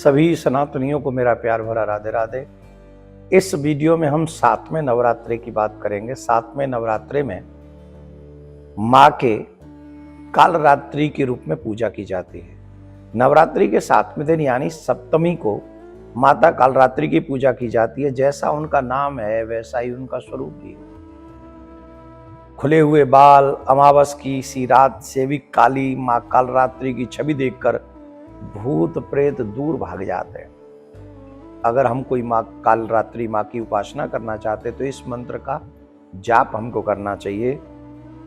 सभी सनातनियों को मेरा प्यार भरा राधे राधे। इस वीडियो में हम 7वें नवरात्रे की बात करेंगे। 7वें नवरात्रे में माँ के कालरात्रि के रूप में पूजा की जाती है। नवरात्रि के 7वें दिन यानी सप्तमी को माता कालरात्रि की पूजा की जाती है। जैसा उनका नाम है वैसा ही उनका स्वरूप भी है। खुले हुए बाल, अमावस की सी रात सेवी काली माँ कालरात्रि की छवि देखकर भूत प्रेत दूर भाग जाते हैं। अगर हम कोई माँ कालरात्रि माँ की उपासना करना चाहते तो इस मंत्र का जाप हमको करना चाहिए।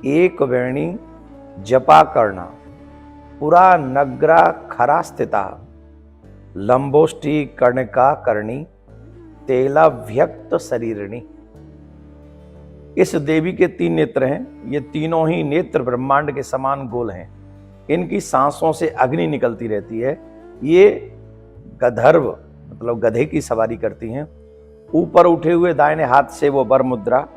एक वेणी जपा करना, पुरा नग्रा खरा स्थिता, लंबोष्टि कर्णिका करणी, तेला व्यक्त शरीरणी। इस देवी के 3 नेत्र हैं। ये तीनों ही नेत्र ब्रह्मांड के समान गोल हैं। इनकी सांसों से अग्नि निकलती रहती है। ये गंधर्व मतलब गधे की सवारी करती हैं। ऊपर उठे हुए दाहिने हाथ से वो वर मुद्रा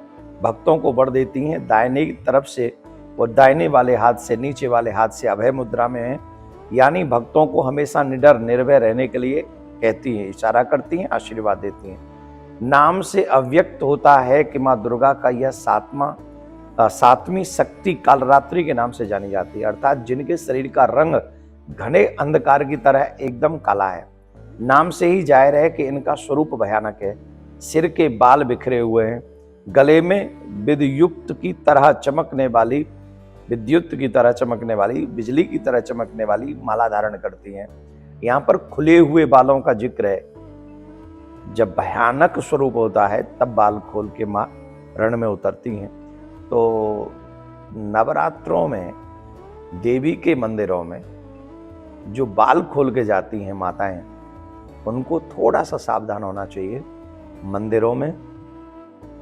भक्तों को वर देती हैं। दाहिने की तरफ से वो दाहिने वाले हाथ से नीचे वाले हाथ से अभय मुद्रा में है, यानी भक्तों को हमेशा निडर निर्भय रहने के लिए कहती हैं, इशारा करती हैं, आशीर्वाद देती हैं। नाम से अव्यक्त होता है कि माँ दुर्गा का यह 7वीं शक्ति कालरात्रि के नाम से जानी जाती है, अर्थात जिनके शरीर का रंग घने अंधकार की तरह एकदम काला है। नाम से ही जाहिर है कि इनका स्वरूप भयानक है। सिर के बाल बिखरे हुए हैं, गले में विद्युत की तरह चमकने वाली बिजली की तरह चमकने वाली माला धारण करती हैं। यहाँ पर खुले हुए बालों का जिक्र है। जब भयानक स्वरूप होता है तब बाल खोल के माँ रण में उतरती हैं। तो नवरात्रों में देवी के मंदिरों में जो बाल खोल के जाती हैं माताएं, उनको थोड़ा सा सावधान होना चाहिए। मंदिरों में,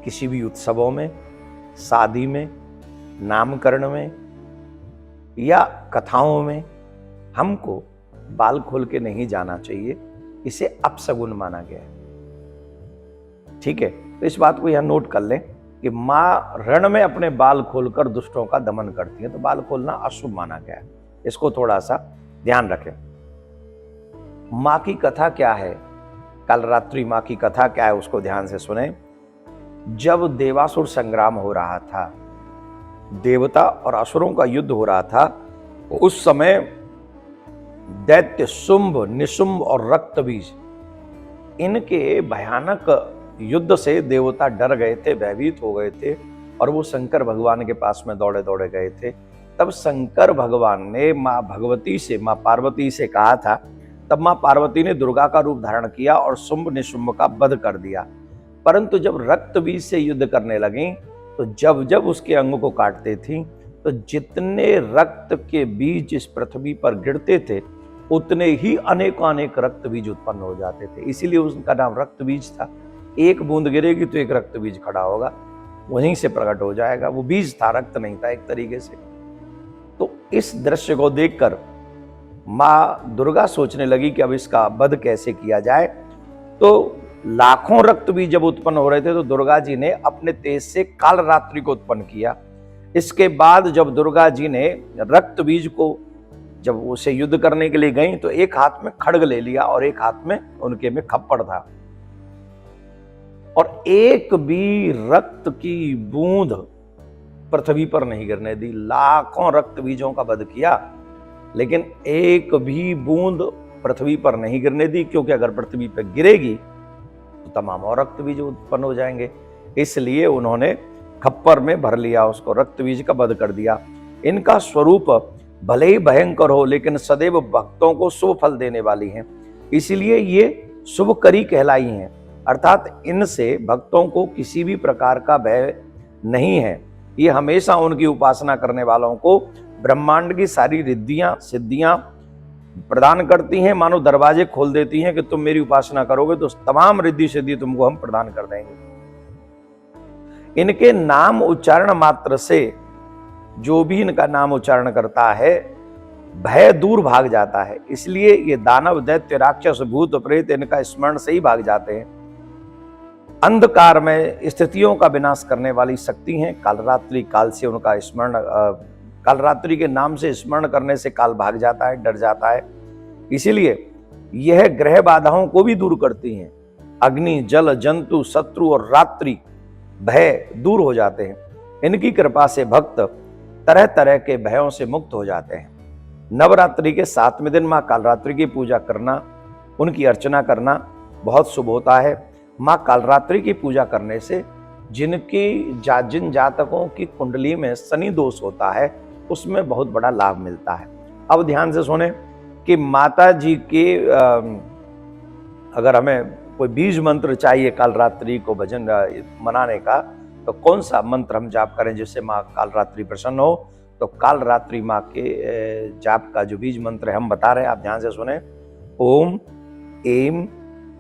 किसी भी उत्सवों में, शादी में, नामकरण में या कथाओं में हमको बाल खोल के नहीं जाना चाहिए। इसे अपशगुन माना गया है। ठीक है, तो इस बात को यहां नोट कर लें कि माँ रण में अपने बाल खोलकर दुष्टों का दमन करती है, तो बाल खोलना अशुभ माना गया है। इसको थोड़ा सा ध्यान रखें। माँ की कथा क्या है, कालरात्रि माँ की कथा क्या है, उसको ध्यान से सुने। जब देवासुर संग्राम हो रहा था, देवता और असुरों का युद्ध हो रहा था, उस समय दैत्य शुंभ, निशुंभ और रक्तबीज, इनके भयानक युद्ध से देवता डर गए थे, भयभीत हो गए थे और वो शंकर भगवान के पास में दौड़े दौड़े गए थे। तब शंकर भगवान ने माँ भगवती से, माँ पार्वती से कहा था। तब माँ पार्वती ने दुर्गा का रूप धारण किया और शुंभ निशुंभ का वध कर दिया। परंतु जब रक्तबीज से युद्ध करने लगी तो जब जब उसके अंग को काटते थी तो जितने रक्त के बीज इस पृथ्वी पर गिरते थे उतने ही अनेक रक्त बीज उत्पन्न हो जाते थे। इसीलिए उसका नाम रक्त बीज था। एक बूंद गिरेगी तो एक रक्त बीज खड़ा होगा, वहीं से प्रकट हो जाएगा। वो बीज था, रक्त नहीं था एक तरीके से। तो इस दृश्य को देखकर माँ दुर्गा सोचने लगी कि अब इसका वध कैसे किया जाए। तो लाखों रक्त बीज जब उत्पन्न हो रहे थे तो दुर्गा जी ने अपने तेज से कालरात्रि को उत्पन्न किया। इसके बाद जब दुर्गा जी ने रक्त बीज को, जब उसे युद्ध करने के लिए गई तो एक हाथ में खड्ग ले लिया और एक हाथ में उनके में खप्पड़ था, और एक भी रक्त की बूंद पृथ्वी पर नहीं गिरने दी। लाखों रक्त बीजों का वध किया लेकिन एक भी बूंद पृथ्वी पर नहीं गिरने दी, क्योंकि अगर पृथ्वी पर गिरेगी तो तमाम और रक्त बीज उत्पन्न हो जाएंगे। इसलिए उन्होंने खप्पर में भर लिया उसको, रक्त बीज का वध कर दिया। इनका स्वरूप भले ही भयंकर हो लेकिन सदैव भक्तों को शुभ फल देने वाली हैं, इसीलिए ये शुभकरी कहलाई हैं। अर्थात इनसे भक्तों को किसी भी प्रकार का भय नहीं है। ये हमेशा उनकी उपासना करने वालों को ब्रह्मांड की सारी रिद्धियां सिद्धियां प्रदान करती हैं। मानो दरवाजे खोल देती हैं कि तुम मेरी उपासना करोगे तो तमाम रिद्धि सिद्धि तुमको हम प्रदान कर देंगे। इनके नाम उच्चारण मात्र से जो भी इनका नाम उच्चारण करता है भय दूर भाग जाता है। इसलिए ये दानव, दैत्य, राक्षस, भूत, प्रेत इनका स्मरण से ही भाग जाते हैं। अंधकार में स्थितियों का विनाश करने वाली शक्ति हैं। कालरात्रि काल से उनका स्मरण, कालरात्रि के नाम से स्मरण करने से काल भाग जाता है, डर जाता है। इसीलिए यह ग्रह बाधाओं को भी दूर करती हैं। अग्नि, जल, जंतु, शत्रु और रात्रि भय दूर हो जाते हैं। इनकी कृपा से भक्त तरह तरह के भयों से मुक्त हो जाते हैं। नवरात्रि के 7वें दिन मां कालरात्रि की पूजा करना, उनकी अर्चना करना बहुत शुभ होता है। मां कालरात्रि की पूजा करने से जिन जातकों की कुंडली में शनि दोष होता है उसमें बहुत बड़ा लाभ मिलता है। अब ध्यान से सुने कि माता जी के अगर हमें कोई बीज मंत्र चाहिए कालरात्रि को भजन मनाने का, तो कौन सा मंत्र हम जाप करें जिससे माँ कालरात्रि प्रसन्न हो? तो कालरात्रि माँ के जाप का जो बीज मंत्र है हम बता रहे हैं, आप ध्यान से सुने। ओम एम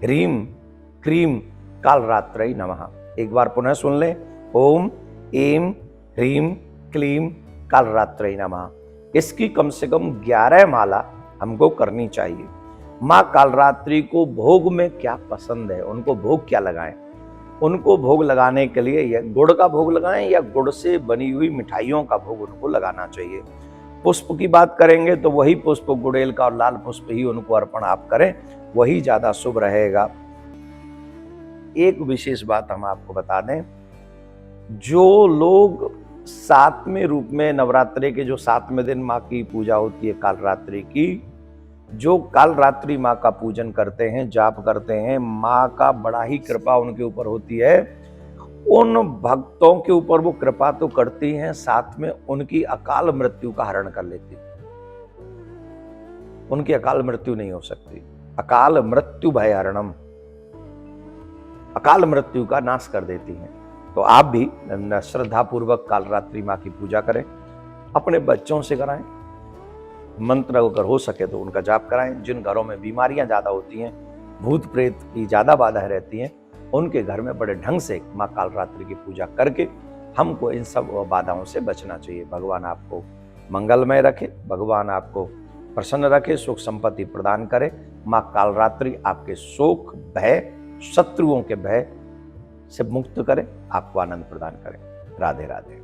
ह्रीम क्रीम कालरात्रै नमः। एक बार पुनः सुन ले। ओम एम ह्रीम क्लीम कालरात्रै नमः। इसकी कम से कम 11 माला हमको करनी चाहिए। माँ कालरात्रि को भोग में क्या पसंद है, उनको भोग क्या लगाएं? उनको भोग लगाने के लिए या गुड़ का भोग लगाएं या गुड़ से बनी हुई मिठाइयों का भोग उनको लगाना चाहिए। पुष्प की बात करेंगे तो वही पुष्प गुड़ेल का और लाल पुष्प ही उनको अर्पण आप करें, वही ज्यादा शुभ रहेगा। एक विशेष बात हम आपको बता दें, जो लोग 7वें रूप में नवरात्रि के जो 7वें दिन माँ की पूजा होती है कालरात्रि की, जो कालरात्रि माँ का पूजन करते हैं, जाप करते हैं, माँ का बड़ा ही कृपा उनके ऊपर होती है। उन भक्तों के ऊपर वो कृपा तो करती हैं, साथ में उनकी अकाल मृत्यु का हरण कर लेती। उनकी अकाल मृत्यु नहीं हो सकती। अकाल मृत्यु भय हरणम, अकाल मृत्यु का नाश कर देती हैं। तो आप भी श्रद्धा पूर्वक कालरात्रि माँ की पूजा करें, अपने बच्चों से कराएं, मंत्र अगर हो सके तो उनका जाप कराएं। जिन घरों में बीमारियां ज्यादा होती हैं, भूत प्रेत की ज्यादा बाधाएं रहती हैं, उनके घर में बड़े ढंग से माँ कालरात्रि की पूजा करके हमको इन सब बाधाओं से बचना चाहिए। भगवान आपको मंगलमय रखे, भगवान आपको प्रसन्न रखे, सुख संपत्ति प्रदान करे। माँ कालरात्रि आपके शोक, भय, शत्रुओं के भय से मुक्त करे, आपको आनंद प्रदान करे। राधे राधे।